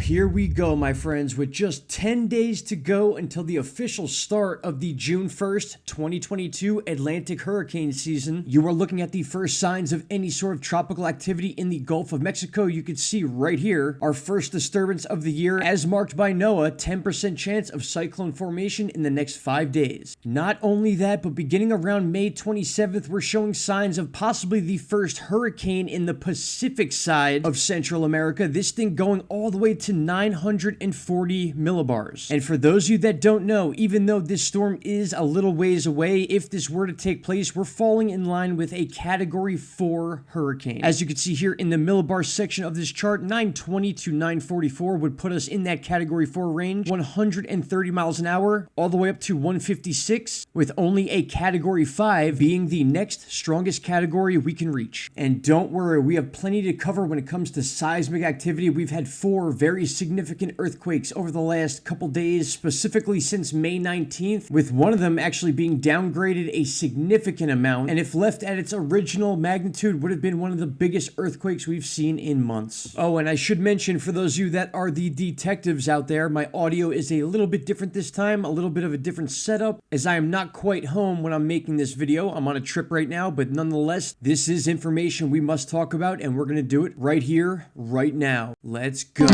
here we go, my friends, with just 10 days to go until the official start of the June 1st, 2022 Atlantic hurricane season. You are looking at the first signs of any sort of tropical activity in the Gulf of Mexico. You can see right here, our first disturbance of the year, as marked by NOAA, 10% chance of cyclone formation in the next 5 days. Not only that, but beginning around May 27th, we're showing signs of possibly the first hurricane in the Pacific side of Central America. This thing going all the way to 940 millibars. And for those of you that don't know, even though this storm is a little ways away, if this were to take place, we're falling in line with a Category 4 hurricane. As you can see here in the millibar section of this chart, 920 to 944 would put us in that Category 4 range, 130 miles an hour, all the way up to 156, with only a Category 5 being the next strongest category we can reach. And don't worry, we have plenty to cover when it comes to seismic activity. We've had 4 very significant earthquakes over the last couple days, specifically since May 19th, with one of them actually being downgraded a significant amount, and if left at its original magnitude, would have been one of the biggest earthquakes we've seen in months. Oh, and I should mention, for those of you that are the detectives out there, my audio is a little bit different this time, a little bit of a different setup, as I am not quite home when I'm making this video. I'm on a trip right now, but nonetheless, this is information we must talk about, and we're going to do it right here, right now. Let's go.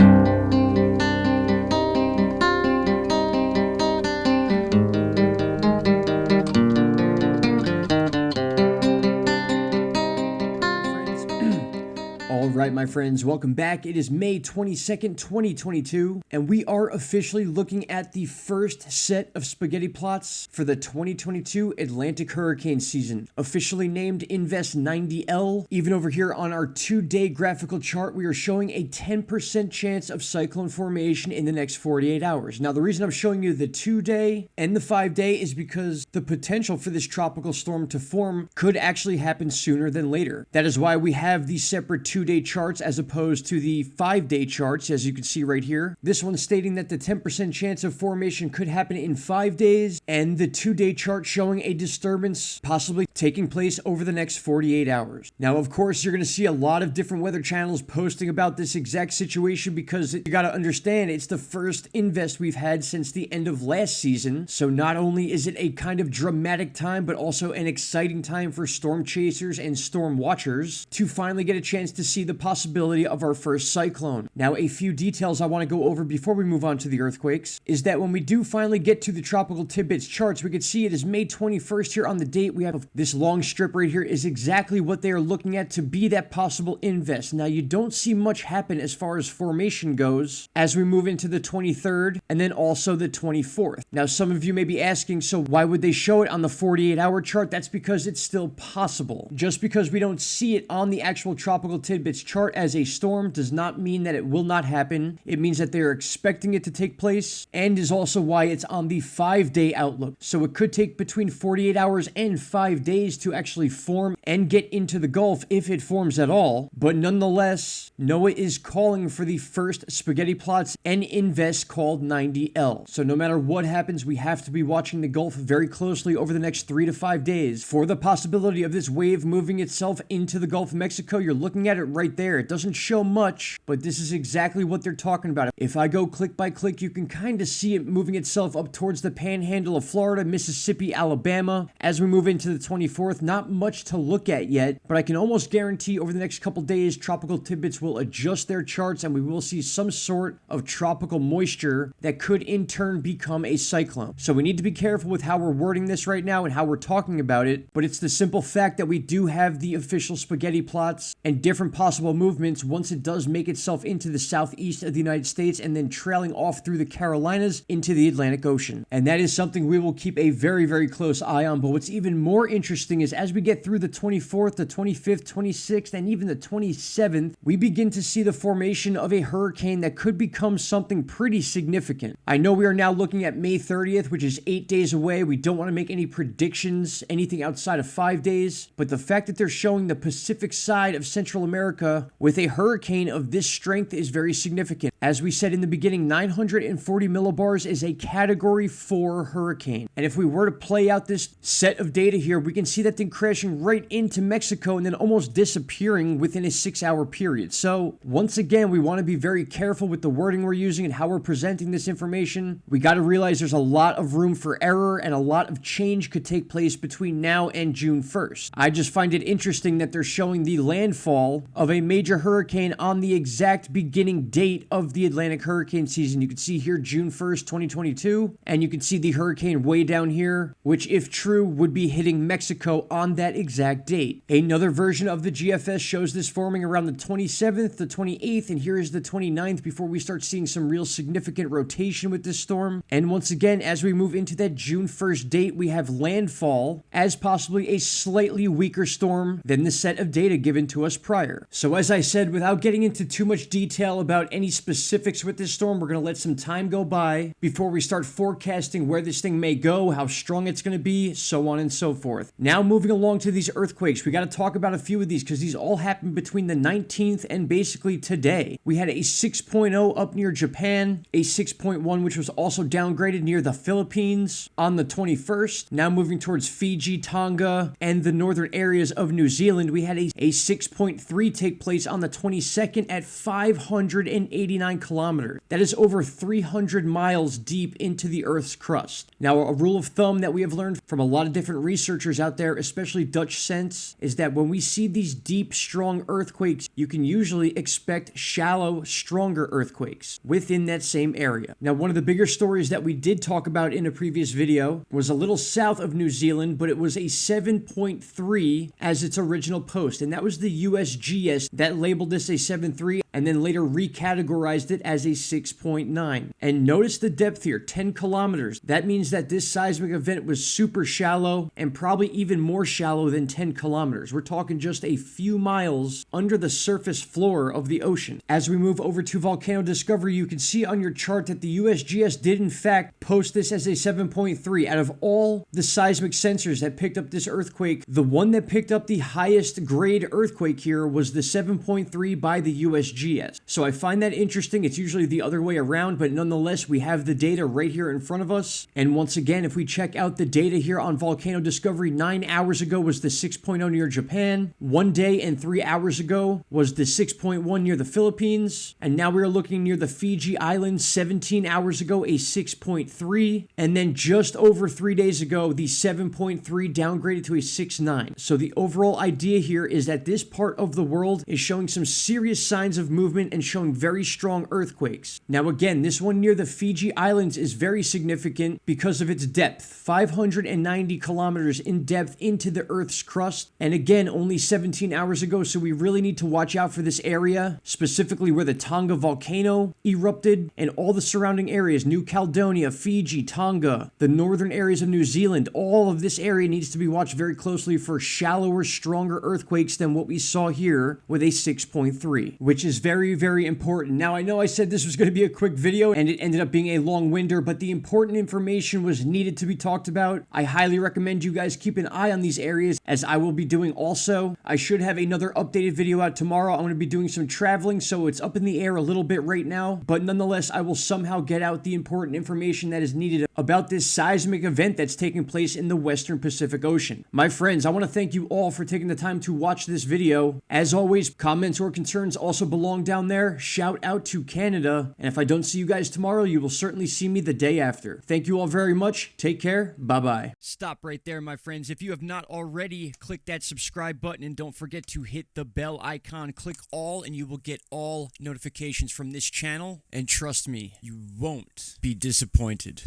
Alright, my friends, welcome back. It is May 22nd, 2022, and we are officially looking at the first set of spaghetti plots for the 2022 Atlantic hurricane season, officially named Invest 90L. Even over here on our 2-day graphical chart, we are showing a 10% chance of cyclone formation in the next 48 hours. Now, the reason I'm showing you the 2-day and the 5-day is because the potential for this tropical storm to form could actually happen sooner than later. That is why we have these separate 2-day charts as opposed to the 5-day charts, as you can see right here. This one stating that the 10% chance of formation could happen in 5 days, and the 2-day chart showing a disturbance possibly taking place over the next 48 hours. Now, of course, you're going to see a lot of different weather channels posting about this exact situation because you got to understand it's the first invest we've had since the end of last season. So not only is it a kind of dramatic time, but also an exciting time for storm chasers and storm watchers to finally get a chance to see the possibility of our first cyclone. Now, a few details I want to go over before we move on to the earthquakes is that when we do finally get to the tropical tidbits charts, we can see it is May 21st here on the date. We have this long strip right here is exactly what they are looking at to be that possible invest. Now, you don't see much happen as far as formation goes as we move into the 23rd and then also the 24th. Now, some of you may be asking, so why would they show it on the 48-hour chart? That's because it's still possible. Just because we don't see it on the actual tropical tidbits chart as a storm does not mean that it will not happen. It means that they're expecting it to take place, and is also why it's on the 5-day outlook. So it could take between 48 hours and 5 days to actually form and get into the Gulf if it forms at all. But nonetheless, NOAA is calling for the first spaghetti plots and invest called 90L. So no matter what happens, we have to be watching the Gulf very closely over the next 3 to 5 days for the possibility of this wave moving itself into the Gulf of Mexico. You're looking at it right there. It doesn't show much, but this is exactly what they're talking about. If I go click by click, you can kind of see it moving itself up towards the panhandle of Florida, Mississippi, Alabama. As we move into the 24th, not much to look at yet, but I can almost guarantee over the next couple days, tropical tidbits will adjust their charts and we will see some sort of tropical moisture that could in turn become a cyclone. So we need to be careful with how we're wording this right now and how we're talking about it, but it's the simple fact that we do have the official spaghetti plots and different possible movements once it does make itself into the southeast of the United States and then trailing off through the Carolinas into the Atlantic Ocean. And that is something we will keep a very, very close eye on. But what's even more interesting is as we get through the 24th, the 25th, 26th, and even the 27th, we begin to see the formation of a hurricane that could become something pretty significant. I know we are now looking at May 30th, which is 8 days away. We don't want to make any predictions, anything outside of 5 days, but the fact that they're showing the Pacific side of Central America America with a hurricane of this strength is very significant. As we said in the beginning, 940 millibars is a Category 4 hurricane. And if we were to play out this set of data here, we can see that thing crashing right into Mexico and then almost disappearing within a 6-hour period. So once again, we want to be very careful with the wording we're using and how we're presenting this information. We got to realize there's a lot of room for error and a lot of change could take place between now and June 1st. I just find it interesting that they're showing the landfall of a major hurricane on the exact beginning date of the Atlantic hurricane season. You can see here June 1st, 2022, and you can see the hurricane way down here, which if true would be hitting Mexico on that exact date. Another version of the GFS shows this forming around the 27th, the 28th, and here is the 29th before we start seeing some real significant rotation with this storm. And once again, as we move into that June 1st date, we have landfall as possibly a slightly weaker storm than the set of data given to us prior. So as I said, without getting into too much detail about any specifics with this storm, we're going to let some time go by before we start forecasting where this thing may go, how strong it's going to be, so on and so forth. Now moving along to these earthquakes, we got to talk about a few of these because these all happened between the 19th and basically today. We had a 6.0 up near Japan, a 6.1 which was also downgraded near the Philippines on the 21st. Now moving towards Fiji, Tonga, and the northern areas of New Zealand, we had a 6.3 take place on the 22nd at 589 kilometers. That is over 300 miles deep into the Earth's crust. Now, a rule of thumb that we have learned from a lot of different researchers out there, especially Dutch Sense, is that when we see these deep, strong earthquakes, you can usually expect shallow, stronger earthquakes within that same area. Now, one of the bigger stories that we did talk about in a previous video was a little south of New Zealand, but it was a 7.3 as its original post, and that was the USGS that labeled this a 7.3 and then later recategorized it as a 6.9. And notice the depth here, 10 kilometers. That means that this seismic event was super shallow and probably even more shallow than 10 kilometers. We're talking just a few miles under the surface floor of the ocean. As we move over to volcano discovery, you can see on your chart that the USGS did in fact post this as a 7.3. Out of all the seismic sensors that picked up this earthquake, the one that picked up the highest grade earthquake here was the 7.3 by the USGS. So I find that interesting. It's usually the other way around, but nonetheless, we have the data right here in front of us. And once again, if we check out the data here on volcano discovery, 9 hours ago was the 6.0 near Japan. 1 day and 3 hours ago was the 6.1 near the Philippines. And now we're looking near the Fiji Islands. 17 hours ago, a 6.3. And then just over 3 days ago, the 7.3 downgraded to a 6.9. So the overall idea here is that this part of the world is showing some serious signs of movement and showing very strong earthquakes. Now again, this one near the Fiji Islands is very significant because of its depth, 590 kilometers in depth into the Earth's crust. And again, only 17 hours ago, so we really need to watch out for this area, specifically where the Tonga volcano erupted and all the surrounding areas, New Caledonia, Fiji, Tonga, the northern areas of New Zealand. All of this area needs to be watched very closely for shallower, stronger earthquakes than what we saw here with a 6.3, which is very, very important. Now, I know I said this was going to be a quick video and it ended up being a long winder, but the important information was needed to be talked about. I highly recommend you guys keep an eye on these areas, as I will be doing also. I should have another updated video out tomorrow. I'm going to be doing some traveling, so it's up in the air a little bit right now, but nonetheless, I will somehow get out the important information that is needed about this seismic event that's taking place in the Western Pacific Ocean. My friends, I want to thank you all for taking the time to watch this video. As always, comments or concerns also belong down there. Shout out to Canada, and if I don't see you guys tomorrow, you will certainly see me the day after. Thank you all very much. Take care. Bye-bye. Stop right there, my friends. If you have not already, click that subscribe button and don't forget to hit the bell icon. Click all and you will get all notifications from this channel. And trust me, you won't be disappointed.